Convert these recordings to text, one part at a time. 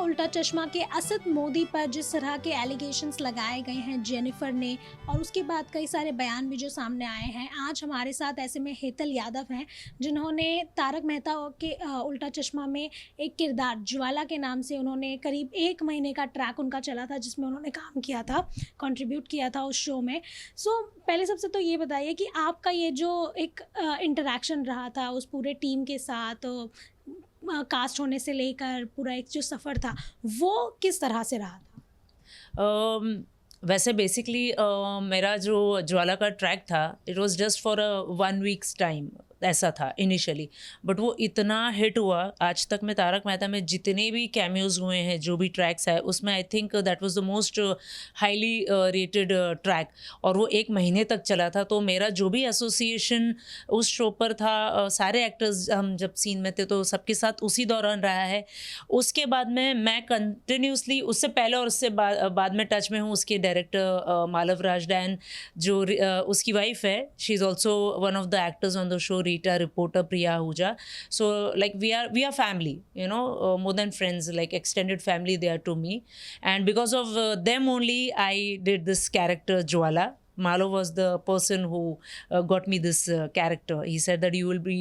उल्टा चश्मा के असद मोदी पर जिस तरह के एलिगेशंस लगाए गए हैं जेनिफर ने, और उसके बाद कई सारे बयान भी जो सामने आए हैं, आज हमारे साथ ऐसे में हेतल यादव हैं जिन्होंने तारक मेहता के उल्टा चश्मा में एक किरदार ज्वाला के नाम से उन्होंने करीब 1 महीने का ट्रैक उनका चला था जिसमें उन्होंने काम किया था, कंट्रीब्यूट किया था उस शो में। सो पहले सबसे तो ये बताइए कि आपका ये जो एक इंटरेक्शन रहा था उस पूरे टीम के साथ, कास्ट होने से लेकर पूरा एक जो सफ़र था वो किस तरह से रहा था? वैसे बेसिकली मेरा जो ज्वाला का ट्रैक था, it was just for 1 weeks time, ऐसा था इनिशियली। बट वो इतना हिट हुआ, आज तक में तारक मेहता में जितने भी कैमियोज हुए हैं, जो भी ट्रैक्स है, उसमें आई think that was the most highly rated track, और वो 1 महीने तक चला था। तो मेरा जो भी एसोसिएशन उस शो पर था, सारे एक्टर्स हम जब सीन में थे तो सबके साथ उसी दौरान रहा है। उसके बाद में मैं कंटिन्यूसली, उससे पहले और उससे बाद में टच में हूँ उसके डायरेक्टर मालव राजडैन, जो उसकी वाइफ है, she is also one of the actors on the show, Rita, reporter Priya Ahuja. So like we are family, you know, more than friends, like extended family they are to me. And because of them only I did this character Jwala. Malo was the person who got me this character. He said that you will be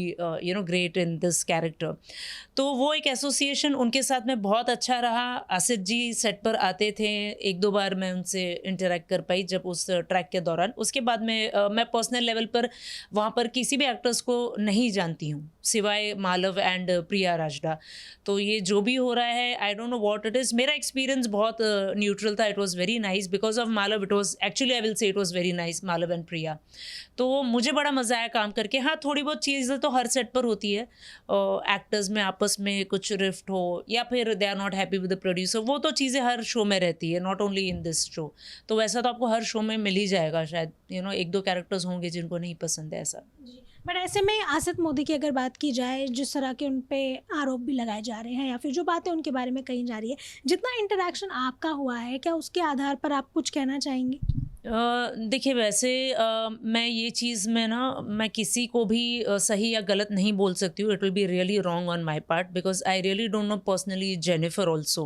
great in this character. तो वो एक association उनके साथ में बहुत अच्छा रहा। आसिफ जी set पर आते थे, 1-2 बार मैं उनसे इंटरेक्ट कर पाई जब उस ट्रैक के दौरान। उसके बाद में मैं पर्सनल लेवल पर वहाँ पर किसी भी एक्टर्स को नहीं जानती हूँ सिवाय मालव एंड प्रिया राजडा। तो ये जो भी हो रहा है, I don't know what it is. मेरा एक्सपीरियंस बहुत न्यूट्रल था। It was very nice because of Malav. It was actually, I will say, it was very nice, Malav and Priya. तो मुझे बड़ा मज़ा आया काम करके। हाँ, थोड़ी बहुत चीज़ें तो हर सेट पर होती है, एक्टर्स में आपस में कुछ रिफ्ट हो या फिर they are not happy with the producer, वो तो चीज़ें हर शो में रहती है, not only in this show. तो वैसा तो आपको हर शो में मिल ही जाएगा शायद, 1-2 कैरेक्टर्स होंगे जिनको नहीं पसंद है ऐसा। बट ऐसे में आसिफ मोदी की अगर बात की जाए, जिस तरह के उन पे आरोप भी लगाए जा रहे हैं या फिर जो बातें उनके बारे में कही जा रही है, जितना इंटरेक्शन आपका हुआ है, क्या उसके आधार पर आप कुछ कहना चाहेंगे? देखिए, वैसे मैं ये चीज़ में ना, मैं किसी को भी सही या गलत नहीं बोल सकती हूँ। It will be really wrong on my part because I really don't know personally Jennifer also.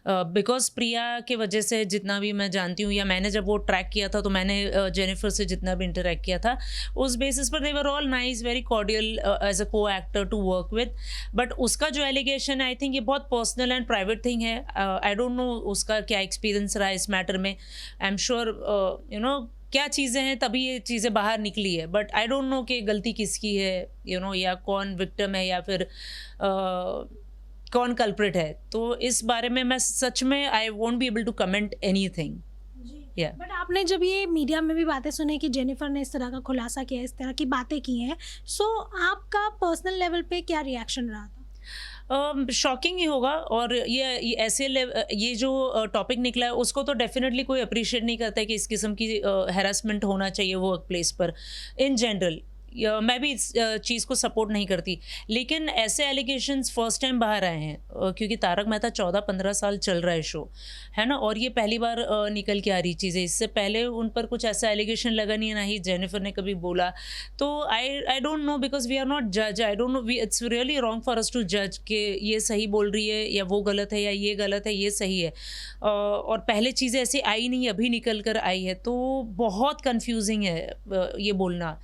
Because Priya के वजह से जितना भी मैं जानती हूँ, या मैंने जब वो ट्रैक किया था तो मैंने जेनिफर से जितना भी इंटरेक्ट किया था, उस बेसिस पर they were all nice, very cordial as a coactor to work with. But उसका जो एलिगेशन है, आई थिंक ये बहुत पर्सनल एंड प्राइवेट थिंग है। आई डोंट नो उसका क्या एक्सपीरियंस रहा इस मैटर में। आई एम श्योर क्या चीज़ें हैं तभी ये चीज़ें बाहर निकली है। बट आई डोंट नो कि गलती किसकी है, या कौन विक्टिम है या फिर कौन कल्प्रिट है। तो इस बारे में मैं सच में I won't be able to comment anything. But आपने जब ये मीडिया में भी बातें सुनी कि जेनिफर ने इस तरह का खुलासा किया, इस तरह की बातें की हैं, सो आपका पर्सनल लेवल पे क्या रिएक्शन रहा था? शॉकिंग ही होगा। और ये जो टॉपिक निकला है उसको तो डेफिनेटली कोई अप्रिशिएट नहीं करता है कि इस किस्म की हैरेसमेंट होना चाहिए वर्क प्लेस पर इन जनरल। मैं भी इस चीज़ को सपोर्ट नहीं करती, लेकिन ऐसे एलिगेशंस फर्स्ट टाइम बाहर आए हैं क्योंकि तारक मेहता 14-15 साल चल रहा है शो, है ना, और ये पहली बार निकल के आ रही चीज़ें। इससे पहले उन पर कुछ ऐसा एलिगेशन लगा नहीं, ना ही जेनिफर ने कभी बोला। तो I don't know because we are not जज। I don't know, it's really wrong for us to जज कि ये सही बोल रही है या वो गलत है, या ये गलत है ये सही है। और पहले चीज़ें ऐसी आई नहीं, अभी निकल कर आई है, तो बहुत कन्फ्यूजिंग है ये बोलना।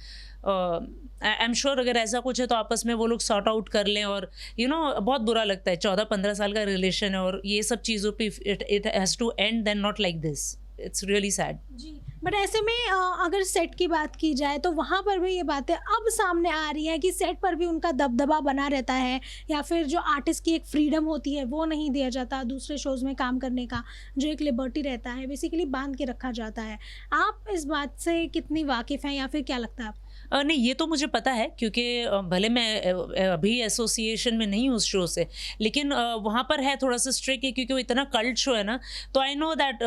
आई एम श्योर अगर ऐसा कुछ है तो आपस में वो लोग सॉर्ट आउट कर लें। और बहुत बुरा लगता है, 14-15 साल का रिलेशन है और ये सब चीज़ों पे it has to end then not like this. It's really sad जी। बट ऐसे में अगर सेट की बात की जाए तो वहाँ पर भी ये बातें अब सामने आ रही हैं कि सेट पर भी उनका दबदबा बना रहता है, या फिर जो आर्टिस्ट की एक फ्रीडम होती है वो नहीं दिया जाता, दूसरे शोज़ में काम करने का जो एक लिबर्टी रहता है बेसिकली बांध के रखा जाता है। आप इस बात से कितनी वाकिफ़ हैं या फिर क्या लगता है आपको? नहीं, ये तो मुझे पता है क्योंकि भले मैं अभी एसोसिएशन में नहीं हूँ उस शो से, लेकिन वहाँ पर है थोड़ा सा स्ट्रिक्ट है क्योंकि वो इतना कल्ट शो है ना। तो I know that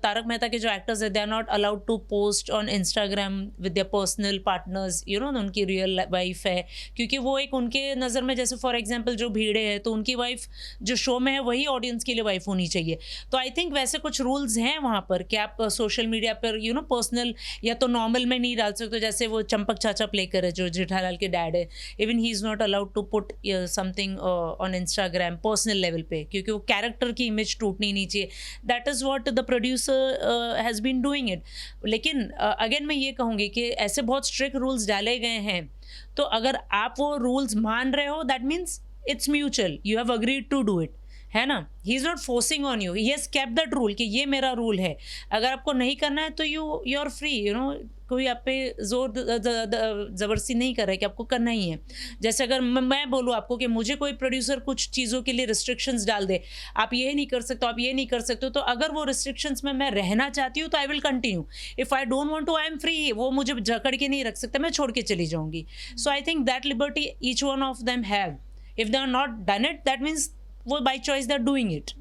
Tarak Mehta के जो एक्टर्स है, they are not allowed to post on Instagram with their personal partners, उनकी रियल वाइफ है, क्योंकि वो एक उनके नज़र में, जैसे फॉर एग्जाम्पल जो भीड़े है, तो उनकी वाइफ जो शो में है वही ऑडियंस के लिए वाइफ होनी चाहिए। तो आई थिंक वैसे कुछ रूल्स हैं वहाँ पर कि आप सोशल मीडिया पर पर्सनल या तो नॉर्मल में नहीं डाल सकते, जैसे वो चंपक दीपक चाचा प्ले कर रहे जो जेठालाल के डैड है, even he is not allowed to put something on Instagram personal level पे, क्योंकि वो कैरेक्टर की इमेज टूटनी नहीं चाहिए. That is what the producer has been doing it. लेकिन अगेन मैं ये कहूँगी कि ऐसे बहुत स्ट्रिक्ट रूल्स डाले गए हैं, तो अगर आप वो रूल्स मान रहे हो, that means it's mutual, you have agreed to do it, है ना. He is not forcing on you, he has kept that rule कि ये मेरा रूल है. अगर आपको नहीं करना है तो you are free, you know. कोई आप पे जोर ज़बरदस्ती नहीं कर रहा है कि आपको करना ही है. जैसे अगर मैं बोलूँ आपको कि मुझे कोई प्रोड्यूसर कुछ चीज़ों के लिए रिस्ट्रिक्शंस डाल दे, आप ये नहीं कर सकते, आप ये नहीं कर सकते, तो अगर वो रिस्ट्रिक्शंस में मैं रहना चाहती हूँ तो I will continue. If I don't want to, I am free. वो मुझे जकड़ के नहीं रख सकते, मैं छोड़ के चली जाऊँगी. So I think that liberty each one of them have. If they are not done it, that means वो by choice they are doing it.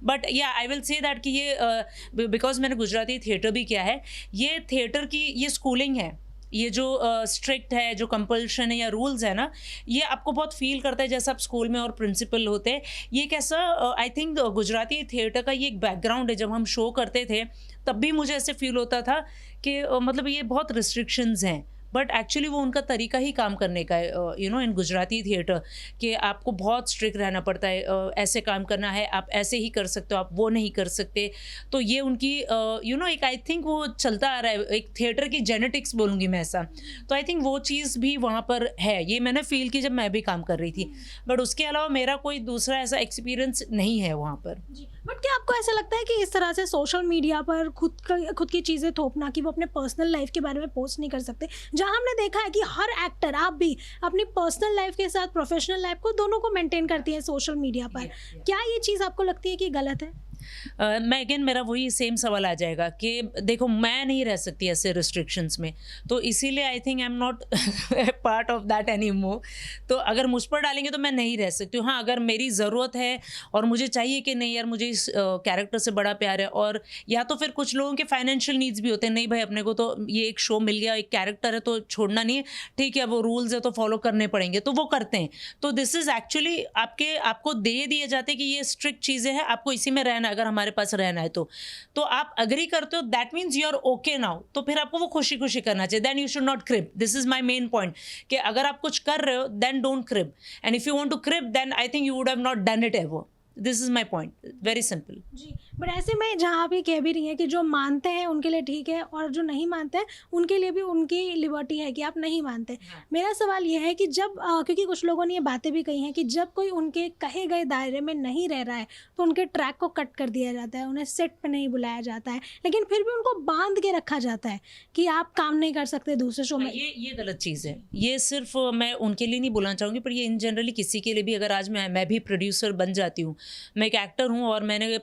But yeah I will say that कि ये बिकॉज मैंने Gujarati theatre भी किया है, ये theatre की ये स्कूलिंग है. ये जो स्ट्रिक्ट है, जो कंपल्शन है या रूल्स है ना, ये आपको बहुत फील करता है जैसे आप स्कूल में और प्रिंसिपल होते हैं. ये कैसा आई थिंक गुजराती थिएटर का ये एक बैकग्राउंड है. जब हम शो करते थे तब भी मुझे ऐसे फील होता था कि मतलब ये बहुत रिस्ट्रिक्शंस हैं, बट एक्चुअली वो उनका तरीका ही काम करने का है, you know, in Gujarati theatre, कि आपको बहुत स्ट्रिक्ट रहना पड़ता है. ऐसे काम करना है, आप ऐसे ही कर सकते हो, आप वो नहीं कर सकते. तो ये उनकी यू नो एक आई थिंक वो चलता आ रहा है, एक थिएटर की जेनेटिक्स बोलूँगी मैं ऐसा. तो आई थिंक वो चीज़ भी वहाँ पर है. ये मैंने फील की जब मैं भी काम कर रही थी, बट उसके अलावा मेरा कोई दूसरा ऐसा एक्सपीरियंस नहीं है वहाँ पर. बट क्या आपको ऐसा लगता है कि इस तरह से सोशल मीडिया पर खुद की चीज़ें थोपना, कि वो अपने पर्सनल लाइफ के बारे में पोस्ट नहीं कर सकते, जहां हमने देखा है कि हर एक्टर, आप भी अपनी पर्सनल लाइफ के साथ प्रोफेशनल लाइफ को दोनों को मेंटेन करती हैं सोशल मीडिया पर. क्या ये चीज़ आपको लगती है कि गलत है? मैं अगेन मेरा वही सेम सवाल आ जाएगा कि देखो मैं नहीं रह सकती ऐसे रिस्ट्रिक्शंस में, तो इसीलिए I think I am not part of that any more. तो अगर मुझ पर डालेंगे तो मैं नहीं रह सकती हूँ. हाँ, अगर मेरी ज़रूरत है और मुझे चाहिए कि नहीं यार मुझे इस कैरेक्टर से बड़ा प्यार है, और या तो फिर कुछ लोगों के फाइनेंशियल नीड्स भी होते हैं, नहीं भाई अपने को तो ये एक शो मिल गया, एक कैरेक्टर है तो छोड़ना नहीं है, ठीक है वो रूल्स है तो फॉलो करने पड़ेंगे, तो वो करते हैं. तो दिस इज़ एक्चुअली आपको दे दिए जाते हैं कि ये स्ट्रिक्ट चीज़ें हैं, आपको इसी में रहना, अगर हमारे पास रहना है तो आप अग्री करते हो, that means you are okay now. तो फिर आपको वो खुशी खुशी करना चाहिए. Then you should not creep. This is my main point, कि अगर आप कुछ कर रहे हो then don't creep, and if you want to creep then I think you would have not done it ever. This is my point, very simple. जी, but ऐसे में जहाँ आप ये कह भी रही हैं कि जो मानते हैं उनके लिए ठीक है, और जो नहीं मानते हैं उनके लिए भी उनकी लिबर्टी है कि आप नहीं मानते. हाँ. मेरा सवाल ये है कि जब क्योंकि कुछ लोगों ने ये बातें भी कही हैं कि जब कोई उनके कहे गए दायरे में नहीं रह रहा है तो उनके ट्रैक को कट कर दिया जाता है, उन्हें सेट पे नहीं बुलाया जाता है, लेकिन फिर भी उनको बांध के रखा जाता है कि आप काम नहीं कर सकते दूसरे शो में. ये गलत चीज़ है. ये सिर्फ मैं उनके लिए नहीं बोलना चाहूँगी, पर ये इन जनरली किसी के लिए भी. अगर आज मैं भी प्रोड्यूसर बन जाती हूँ, मैं एक एक्टर हूँ और मैंने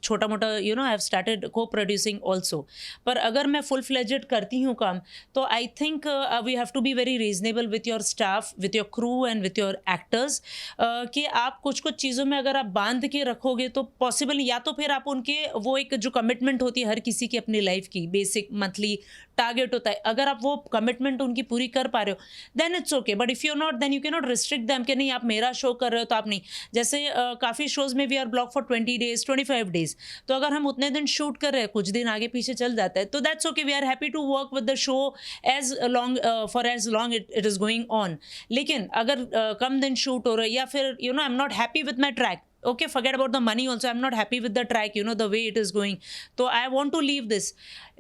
छोटा मोटा you know I have started co producing also, पर अगर मैं फुल फ्लेजेड करती हूँ काम, तो I think we have to be very reasonable with your staff, with your crew and with your actors, कि आप कुछ चीज़ों में अगर आप बांध के रखोगे तो पॉसिबल, या तो फिर आप उनके वो एक जो कमिटमेंट होती है हर किसी की अपनी लाइफ की, बेसिक मंथली टारगेट होता है, अगर आप वो कमिटमेंट उनकी पूरी कर पा रहे हो then it's okay. But if you not, then you can not restrict them कि नहीं आप मेरा शो कर रहे हो तो आप नहीं. जैसे काफ़ी शोज़ में we are block for 20 days 25 days, तो अगर हम उतने दिन शूट कर रहे हैं, कुछ दिन आगे पीछे चल जाता है, तो that's okay. We are happy to work with the show as long for as long it is going on. लेकिन अगर कम दिन शूट हो रहा है, या फिर you know I am not happy with my track, okay, forget about the money also, I'm not happy with the track, you know, the way it is going, तो I want to leave this.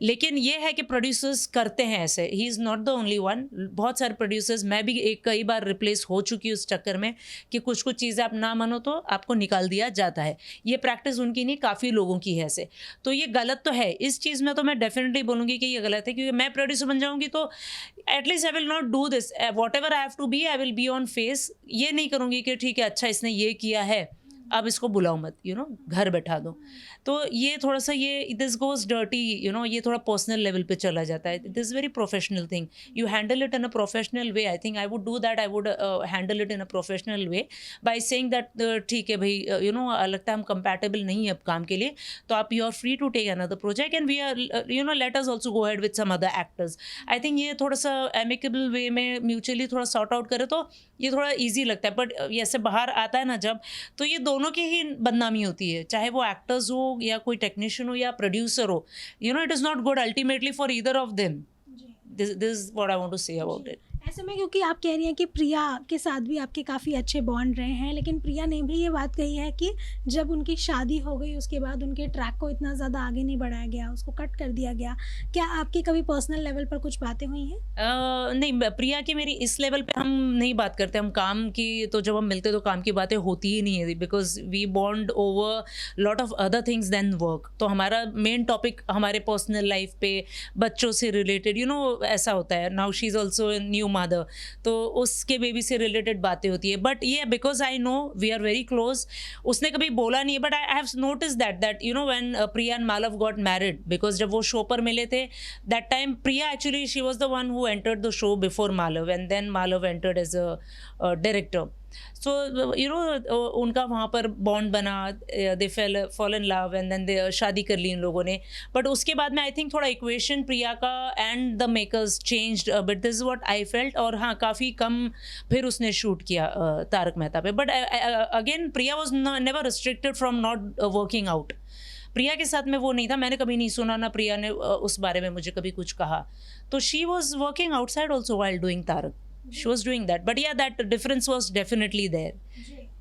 लेकिन ये है कि producers करते हैं ऐसे, ही is not the only one. बहुत सारे प्रोड्यूसर्स, मैं भी कई बार रिप्लेस हो चुकी हूँ उस चक्कर में कि कुछ चीज़ें आप ना मानो तो आपको निकाल दिया जाता है. ये प्रैक्टिस उनकी नहीं, काफ़ी लोगों की है ऐसे. तो ये गलत तो है. इस चीज़ में तो मैं डेफिनेटली बोलूँगी कि ये गलत है, क्योंकि मैं प्रोड्यूसर बन जाऊँगी तो at least I will not do this. Whatever I have to be, I will be on face. ये नहीं करूँगी कि ठीक है अच्छा इसने ये किया है अब इसको बुलाओ मत, यू नो, घर बैठा दो. तो ये थोड़ा सा ये this goes dirty, you know, ये थोड़ा पर्सनल लेवल पे चला जाता है. This very professional thing, you handle it in a professional way. I think I would do that, I would handle it in a professional way by saying that ठीक है भाई, you know लगता है हम कंपैटिबल नहीं है अब काम के लिए, तो आप you are free to take another project and we are you know let us also go head with some other actors. I think ये थोड़ा सा एमिकेबल वे में म्यूचुअली थोड़ा सॉर्ट आउट करे तो ये थोड़ा ईजी लगता है. बट ऐसे बाहर आता है ना जब, तो ये दोनों की ही बदनामी होती है, चाहे वो एक्टर्स हो या कोई टेक्नीशियन हो या प्रोड्यूसर हो. You know it is not good ultimately for either of them. This is what I want to say about it. ऐसे में क्योंकि आप कह रही हैं कि प्रिया के साथ भी आपके काफ़ी अच्छे बॉन्ड रहे हैं, लेकिन प्रिया ने भी ये बात कही है कि जब उनकी शादी हो गई उसके बाद उनके ट्रैक को इतना ज़्यादा आगे नहीं बढ़ाया गया, उसको कट कर दिया गया। क्या आपकी कभी पर्सनल लेवल पर कुछ बातें हुई हैं? नहीं, प्रिया की मेरी इस लेवल पे हम नहीं बात करते. हम काम की, तो जब हम मिलते तो काम की बातें होती ही नहीं है, because we bond over lot of other things than work. तो हमारा मेन टॉपिक हमारे पर्सनल लाइफ पे, बच्चों से रिलेटेड, ऐसा होता है. Now she is also new mother, तो उसके बेबी से रिलेटेड बातें होती है. बट ये because I know we are very close. उसने कभी बोला नहीं है, but I have notice that when Priya and Malav got married, because जब वो शो पर मिले थे, that time Priya actually she was the one who entered the show before Malav, and then Malav entered as a director. So उनका वहाँ पर bond बना, they fall in love, and then they शादी कर ली इन लोगों ने. बट उसके बाद में आई थिंक थोड़ा इक्वेशन प्रिया का and the makers changed, but this is what I felt. और हाँ, काफ़ी कम फिर उसने शूट किया तारक मेहता पे. But again Priya was never restricted from not working out. Priya के साथ में वो नहीं था. मैंने कभी नहीं सुना, ना प्रिया ने उस बारे में मुझे कभी कुछ कहा. तो she was working outside also while doing Tarak. She was doing that. But yeah that difference was definitely there.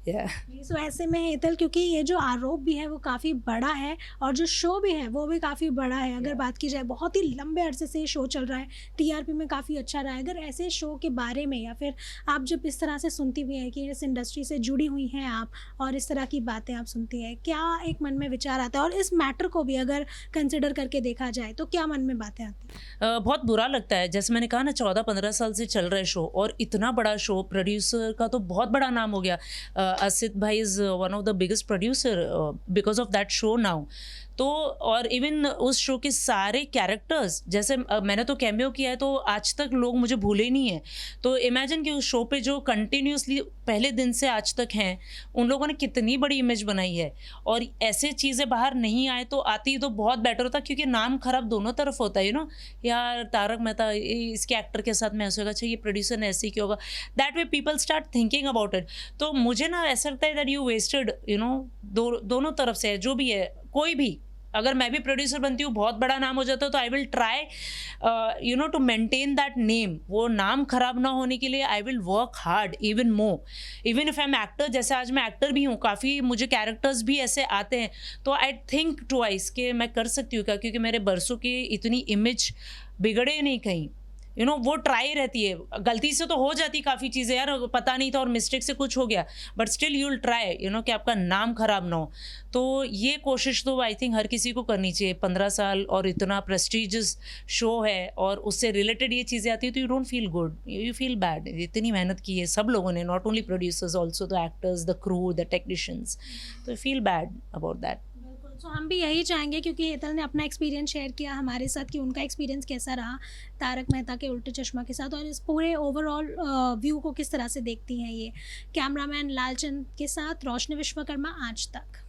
So ऐसे में हेतल, क्योंकि ये जो आरोप भी है वो काफ़ी बड़ा है और जो शो भी है वो भी काफ़ी बड़ा है. अगर बात की जाए, बहुत ही लंबे अरसे से ये शो चल रहा है, टीआरपी में काफ़ी अच्छा रहा है. अगर ऐसे शो के बारे में, या फिर आप जब इस तरह से सुनती भी हैं कि इस इंडस्ट्री से जुड़ी हुई हैं आप और इस तरह की बातें आप सुनती हैं, क्या एक मन में विचार आता है? और इस मैटर को भी अगर कंसिडर करके देखा जाए तो क्या मन में बातें आती हैं? बहुत बुरा लगता है. जैसे मैंने कहा ना, 14-15 साल से चल रहा है शो, और इतना बड़ा शो, प्रोड्यूसर का तो बहुत बड़ा नाम हो गया. असित भाई is one of the biggest producer because of that show now. तो और इवन उस शो के सारे कैरेक्टर्स, जैसे मैंने तो कैमियो किया है, तो आज तक लोग मुझे भूले नहीं है. तो इमेजिन कि उस शो पे जो कंटिन्यूसली पहले दिन से आज तक हैं, उन लोगों ने कितनी बड़ी इमेज बनाई है. और ऐसे चीज़ें बाहर नहीं आए तो आती तो बहुत बेटर होता, क्योंकि नाम खराब दोनों तरफ होता है. यार तारक मेहता इसके एक्टर के साथ में ऐसे होगा, अच्छा ये प्रोड्यूसर ने ऐसे ही क्यों होगा. That way people start thinking about it. तो मुझे ना ऐसा लगता है दैट यू वेस्टेड, दोनों तरफ से है, जो भी है. कोई भी, अगर मैं भी प्रोड्यूसर बनती हूँ, बहुत बड़ा नाम हो जाता है, तो I will try to maintain that name. वो नाम खराब ना होने के लिए I will work hard even more. Even if I am actor, जैसे आज मैं एक्टर भी हूँ, काफ़ी मुझे कैरेक्टर्स भी ऐसे आते हैं, तो आई थिंक ट्वाइस कि मैं कर सकती हूँ क्या, क्योंकि मेरे बरसों की इतनी इमेज बिगड़े नहीं कहीं. वो ट्राई रहती है. गलती से तो हो जाती काफ़ी चीज़ें, यार पता नहीं था और मिस्टेक से कुछ हो गया, but still you will try, कि आपका नाम खराब ना हो. तो ये कोशिश तो आई थिंक हर किसी को करनी चाहिए. 15 साल और इतना प्रेस्टिजियस शो है, और उससे रिलेटेड ये चीज़ें आती है, तो you don't feel good, you feel bad. इतनी मेहनत की है सब लोगों ने, not only producers, also the actors, the crew, the technicians. तो फील बैड अबाउट दैट. सो हम भी यही चाहेंगे, क्योंकि हेतल ने अपना एक्सपीरियंस शेयर किया हमारे साथ कि उनका एक्सपीरियंस कैसा रहा तारक मेहता के उल्टे चश्मा के साथ, और इस पूरे ओवरऑल व्यू को किस तरह से देखती हैं ये. कैमरामैन लालचंद के साथ रोशनी विश्वकर्मा, आज तक.